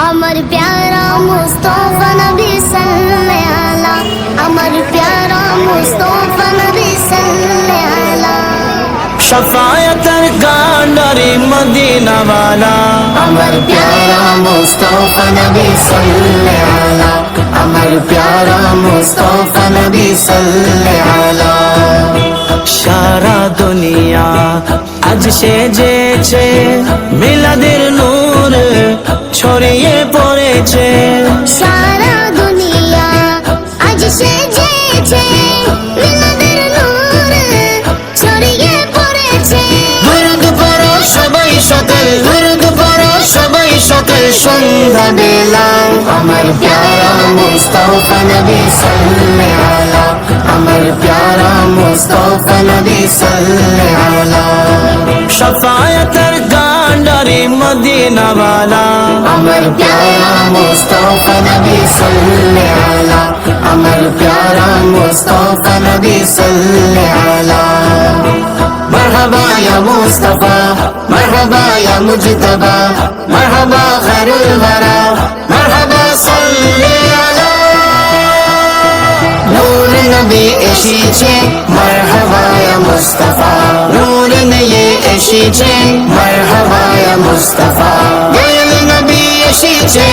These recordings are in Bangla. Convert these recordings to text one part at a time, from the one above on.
अमर प्यारा मुस्तफा नबी सल्लल्लाहु अलैहि अमर प्यारा मुस्तफा नबी सल्लल्लाहु अलैहि शफायतर कांडारी मदीना वाला अमर प्यारा मुस्तफा नबी सल्लल्लाहु अलैहि अमर प्यारा मुस्तफा नबी सल्लल्लाहु अलैहि সারা দুনিয়া আজ সেজেছে মিলাদের নূর ছড়িয়ে পড়েছে सारा दुनिया आज সেজেছে মিলাদের নূর ছড়িয়ে পড়েছে দুরুদ পড়ো সবাই সকাল দুরুদ পড়ো সবাই সকাল সন্ধ্যা বেলা अमर प्यारा मुस्तफा नबी सल्लल्लाहु अलैहि अमर प्यारा मुस्तफा नबी सल्लल्लाहु अलैहि शफायतर कांडारी मदीना वाला अमर प्यारा मुस्तफा नबी सल्लल्लाहु अलैहि अमर प्यारा मुस्तफा नबी सल्लल्लाहु अलैहि मरहबा या मुस्तफा मरहबा या मुजतबा मरहबा खैरुल वरा मरहबा सल्ली अला नूर नबी एसेছে मरहबा या मुस्तफा नूर নিয়ে এসেছে मरहबा या मुस्तफा দয়াল নবী এসেছে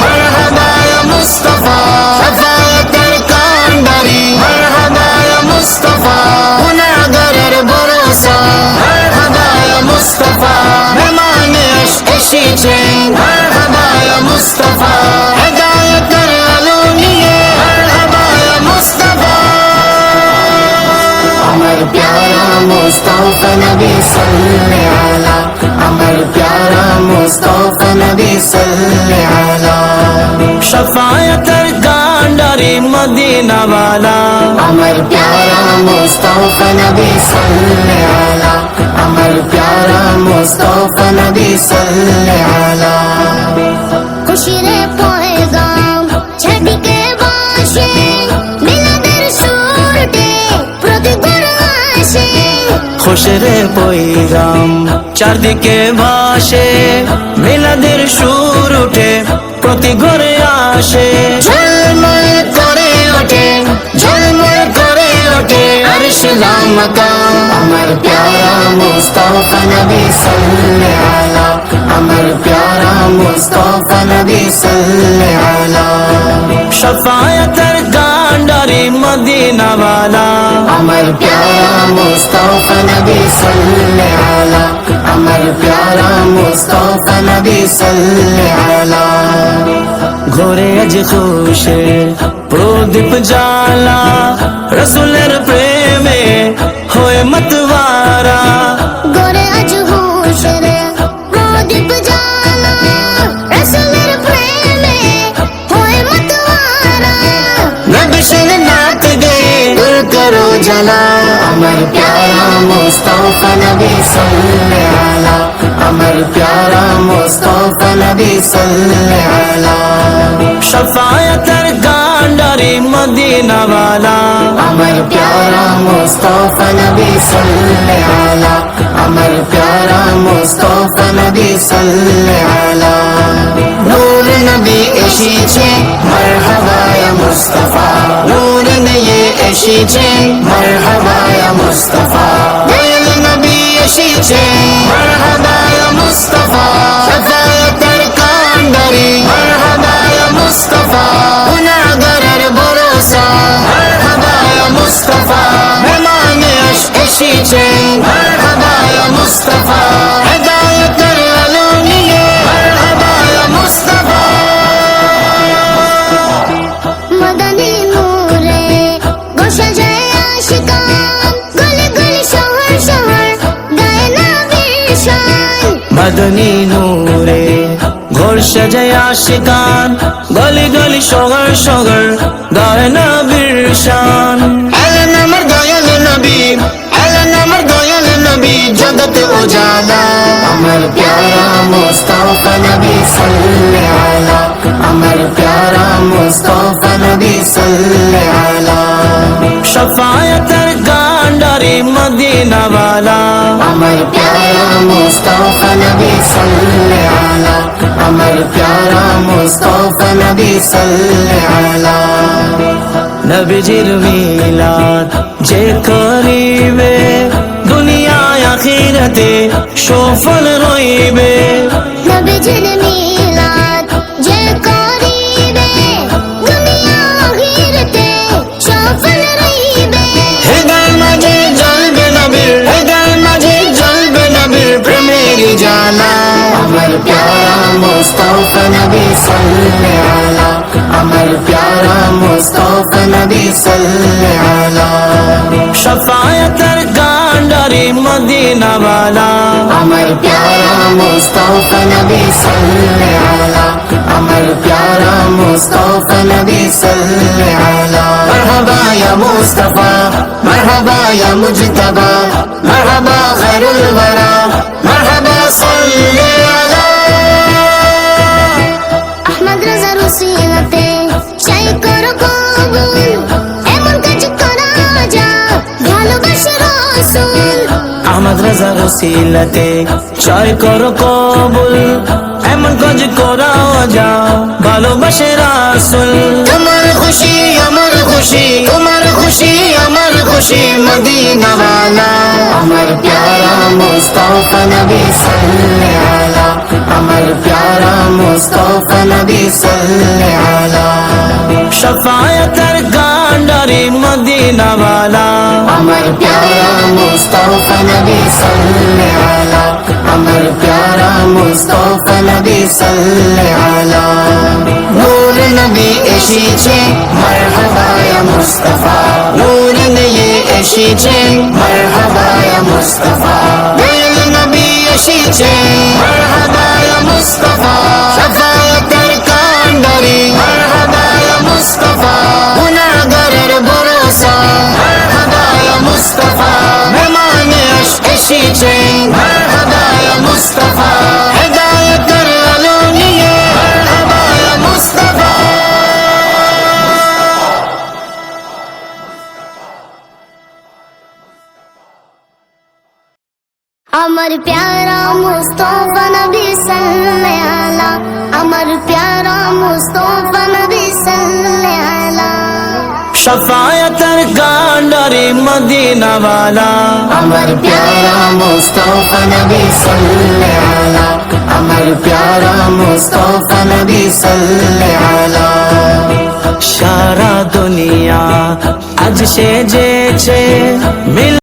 मरहबा या मुस्तफा शफाअতের কান্ডারি मरहबा या मुस्तफा গুনাহগারের ভরসা मरहबा या मुस्तफा মেহমানে এসেছে मरहबा या मुस्तफा হেদায়েতের আলো নিয়ে मरहबा या मुस्तफा अमर प्यारा मुस्तफा नबी सल्लल्लाहु अलैहि अमर प्यारा मुस्तफा नबी सल्लल्लाहु अलैहि शफायतर कांडारी मदीना वाला अमर प्यारा मुस्तफा नबी सल्लल्लाहु अलैहि अमर प्यारा मुस्तफा नबी सल्लल्लाहु अलैहि खुशीरे पैगाम छड़के बाशे मिलाদের সুরতে প্রতিগুণ আসে খুশরে পৈগাম চারদিকে ভাসে মিলাদের সুর উঠে প্রতি ঘরে আসে ঝলমল করে ওঠে ঝলমল করে ওঠে আরশ লামকাম अमर प्यारा मुस्तफा नबी सल्लल्लाहु अलैहि अमर प्यारा मुस्तफा नबी सल्लल्लाहु अलैहि शफायतर कांडारी मदीना वाला अमर प्यारा मुस्तफा नबी सल्लल्लाहु अलैहि अमर प्यारा मुस्तफा नबी सल्लल्लाहु अलैहि ঘরে আজ খুশে প্রদীপ জ্বালা রসুলের প্রেমে হয়ে মতওয়ারা গোরে আজ হুশরে প্রদীপ জ্বালা রাসূলের প্রেমে হয়ে মতওয়ারা নবীর নাত গে दूर करो जला अमर प्यारा मुस्तफा नबी सल्लल्लाहु अलैहि अमर प्यारा मुस्तफा नबी सल्लल्लाहु अलैहि शफायतर कांडारी मदीना वाला अमर प्यारा मुस्तफा नबी सल्लल्लाहु अलैहि अमर प्यारा मुस्तफा नबी सल्लल्लाहु अलैहि नूर नबी एसेছে मरहबा या मुस्तफा नूर নিয়ে এসেছে मरहबा या मुस्तफा দয়াল নবী এসেছে मरहबा या मुस्तफा শফাअতের কান্ডারি मरहबा या मुस्तफा গুনাহগারের ভরসা मरहबा या मुस्तफा মেহমানে এসেছে मरहबा या मुस्तफा হেদায়েতের আলো নিয়ে मरहबा या मुस्तफा मदनी नूरे गोशा যায় আশিকান গলি গলি শহর শহর গায়ে নবীর শান মদনী নূরে ঘর সাজায় আশিকান গলি গলি শহর শহর গায় নবীর শান এলেন আমার দয়াল নবী এলেন আমার দয়াল নবী জগতে উজালা আমার প্যারা মুস্তফা নবী সাল্লাল্লাহু আলাইহি আমার প্যারা মুস্তফা নবী সাল্লাল্লাহু আলাইহি शफायतर कांडारी मदीना वाला আমার প্যারা মুস্তফা নবী সাল্লাল্লাহু আলাইহি আমার প্যারা মুস্তাফা নবী সাল্লাল্লাহু নবীজির মিলাদ যে করিবে দুনিয়ায় আখিরাতে সফল রইবে নবীজির মিলাদ যে করিবে দুনিয়া আখিরাতে সফল রইবে হৃদয় মাঝে জ্বলবে নবীর হৃদয় মাঝে জ্বলবে নবীর প্রেমের জ্বালা আমার প্যারা মুস্তাফা নবী সাল্লাল্লাহু আমার প্যারা মুস্তাফা নবী সাল্লাল্লাহু শাফায়াতের কান্ডারি মদিনা वाला আমার প্যারা মুস্তাফা নবী সাল্লাল্লাহু আমার প্যারা মুস্তাফা নবী সাল্লাল্লাহু মারহাবা ইয়া মুস্তাফা মারহাবা ইয়া মুজতবা মারহাবা খায়রুল ওয়ারা মারহাবা সাল্লি আলা আহমদ রাজার ওসিলাতে চাই করো কবুল এমন কাজ করা যা ভালোবাসে রাসূল আহমদ রাজার ওসিলাতে জয় করো কবুল এমন কাজ করাও যাও ভালোবাসে রাসূল তোমার খুশি আমার খুশি তোমার খুশি আমার খুশি মদিনা वाला আমার প্যারা মুস্তাফা নবী সাল্লাল্লাহু আমার প্যারা মুস্তাফা নবী সাল্লাল্লাহু শাফায়াতের কান্ডারি মদিনা वाला আমার প্যারা মুস্তাফা নবী সাল্লাল্লাহু আমার প্যারা মুস্তাফা নবী সাল্লাল্লাহু নূর নবী এসেছে মারহাবা ইয়া মুস্তাফা নূর নিয়ে এসেছে মারহাবা ইয়া মুস্তাফা দয়াল নবী এসেছে মারহাবা ইয়া মুস্তাফা শাফায়াতের কান্ডারি মারহাবা ইয়া মুস্তাফা গুনাহগারের ভরসা মারহাবা ইয়া মুস্তাফা মেহমানে এসেছে মারহাবা ইয়া মুস্তাফা হেদায়েতের আলো নিয়ে মারহাবা ইয়া মুস্তাফা আমার প্যারা মুস্তাফা নবী সাল্লাল্লাহু আমার প্যারা মুস্তাফা নবী সাল্লাল্লাহু শাফায়াতের কান্ডারি মদিনা वाला আমার প্যারা মুস্তাফা নবী সাল্লাল্লাহু আমার প্যারা মুস্তাফা নবী সাল্লাল্লাহু সারা দুনিয়া আজ সেজেছে